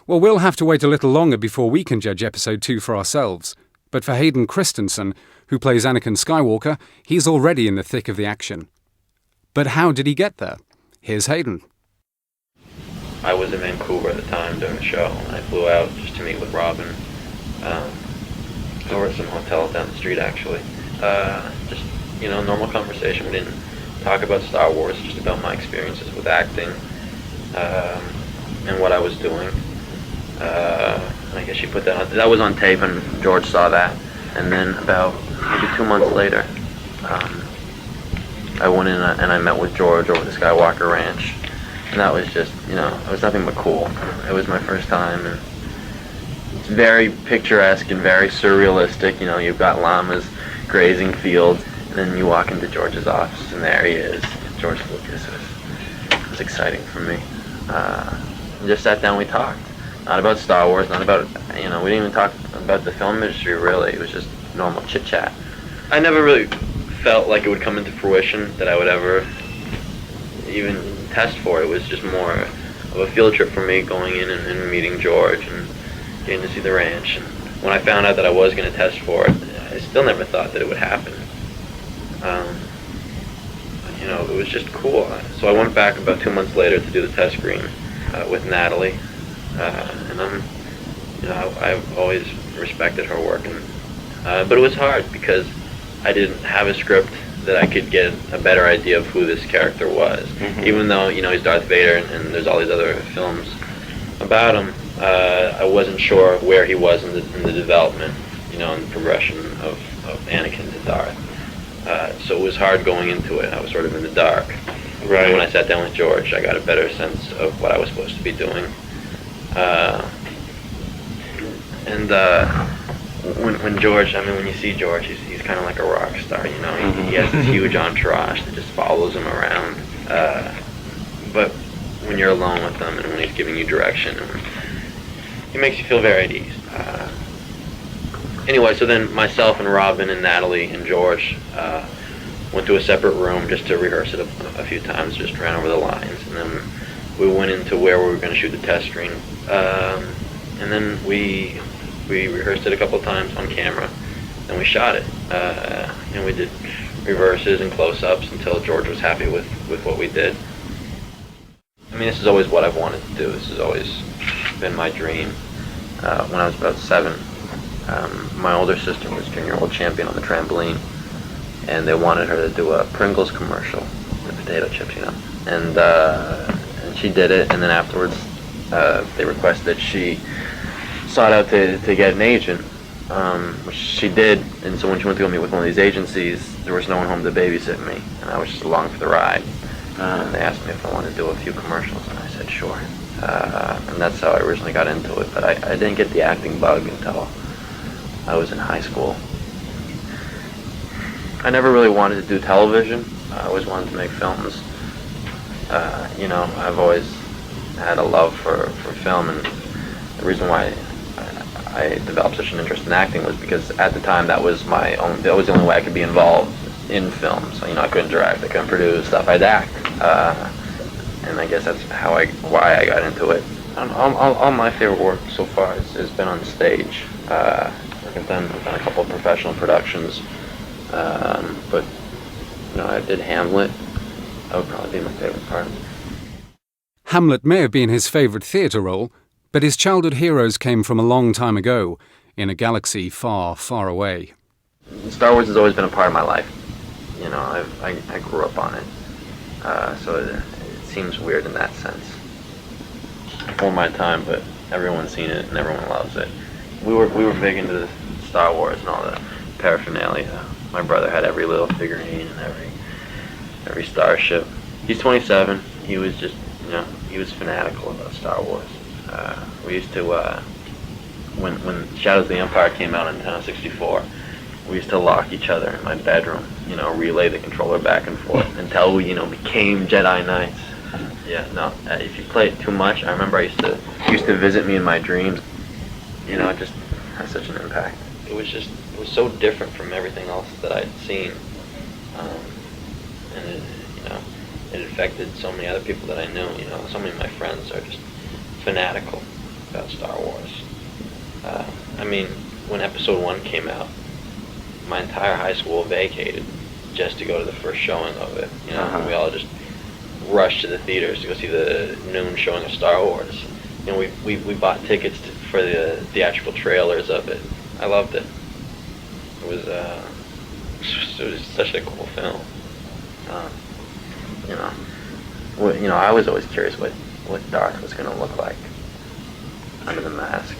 Well, we'll have to wait a little longer before we can judge Episode 2 for ourselves. But for Hayden Christensen, who plays Anakin Skywalker, he's already in the thick of the action. But how did he get there? Here's Hayden. I was in Vancouver at the time during the show, and I flew out just to meet with Robin over at some hotels down the street, actually. Just, normal conversation. We didn't talk about Star Wars, just about my experiences with acting and what I was doing. I guess she put that on. That was on tape, and George saw that. And then about maybe 2 months later, I went in and I met with George over the Skywalker Ranch. And that was just, it was nothing but cool. It was my first time, and it's very picturesque and very surrealistic. You've got llamas grazing fields, and then you walk into George's office, and there he is, George Lucas. It was exciting for me. We just sat down, we talked. Not about Star Wars, not about, we didn't even talk about the film industry, really. It was just normal chit-chat. I never really felt like it would come into fruition, that I would ever even test for it. It was just more of a field trip for me, going in and meeting George and getting to see the ranch. And when I found out that I was going to test for it, I still never thought that it would happen. It was just cool. So I went back about 2 months later to do the test screen with Natalie, and I've always respected her work, but it was hard because I didn't have a script that I could get a better idea of who this character was. Mm-hmm. Even though, he's Darth Vader and there's all these other films about him, I wasn't sure where he was in the development, in the progression of Anakin to Darth. So it was hard going into it. I was sort of in the dark. Right. And when I sat down with George, I got a better sense of what I was supposed to be doing. When George, when you see George, he's kind of like a rock star, He has this huge entourage that just follows him around. But when you're alone with him and when he's giving you direction, he makes you feel very at ease. Anyway, so then myself and Robin and Natalie and George went to a separate room just to rehearse it a few times, just ran over the lines, and then we went into where we were going to shoot the test screen. And then we rehearsed it a couple times on camera, and we shot it. And we did reverses and close-ups until George was happy with what we did. This is always what I've wanted to do. This has always been my dream. When I was about 7, my older sister was junior world champion on the trampoline, and they wanted her to do a Pringles commercial, the potato chips, and she did it, and then afterwards they requested that she sought out to get an agent, which she did. And so when she went to go meet with one of these agencies, there was no one home to babysit me, and I was just along for the ride. They asked me if I wanted to do a few commercials, and I said sure. And that's how I originally got into it, but I didn't get the acting bug until I was in high school. I never really wanted to do television. I always wanted to make films. I've always had a love for film, and the reason why I developed such an interest in acting was because at the time that was the only way I could be involved in film. So I couldn't direct, I couldn't produce stuff, I'd act, and I guess that's why I got into it. All my favorite work so far has been on stage. I've done a couple of professional productions, but I did Hamlet. That would probably be my favorite part. Hamlet may have been his favourite theatre role, but his childhood heroes came from a long time ago, in a galaxy far, far away. Star Wars has always been a part of my life. I grew up on it, so it seems weird in that sense. Before my time, but everyone's seen it and everyone loves it. We were big into the Star Wars and all the paraphernalia. My brother had every little figurine and every starship. He's 27. He was just, he was fanatical about Star Wars. We used to, when Shadows of the Empire came out in 64, we used to lock each other in my bedroom, relay the controller back and forth until we, became Jedi Knights. Yeah, no, if you play it too much, I remember he used to visit me in my dreams. It just had such an impact. It was so different from everything else that I'd seen, and it affected so many other people that I knew. So many of my friends are just fanatical. about Star Wars. I mean, when Episode 1 came out, my entire high school vacated just to go to the first showing of it. You know, we all just rushed to the theaters to go see the noon showing of Star Wars. You know, we bought tickets for the theatrical trailers of it. I loved it. It was such a cool film. You know, I was always curious what Darth was going to look like under the mask.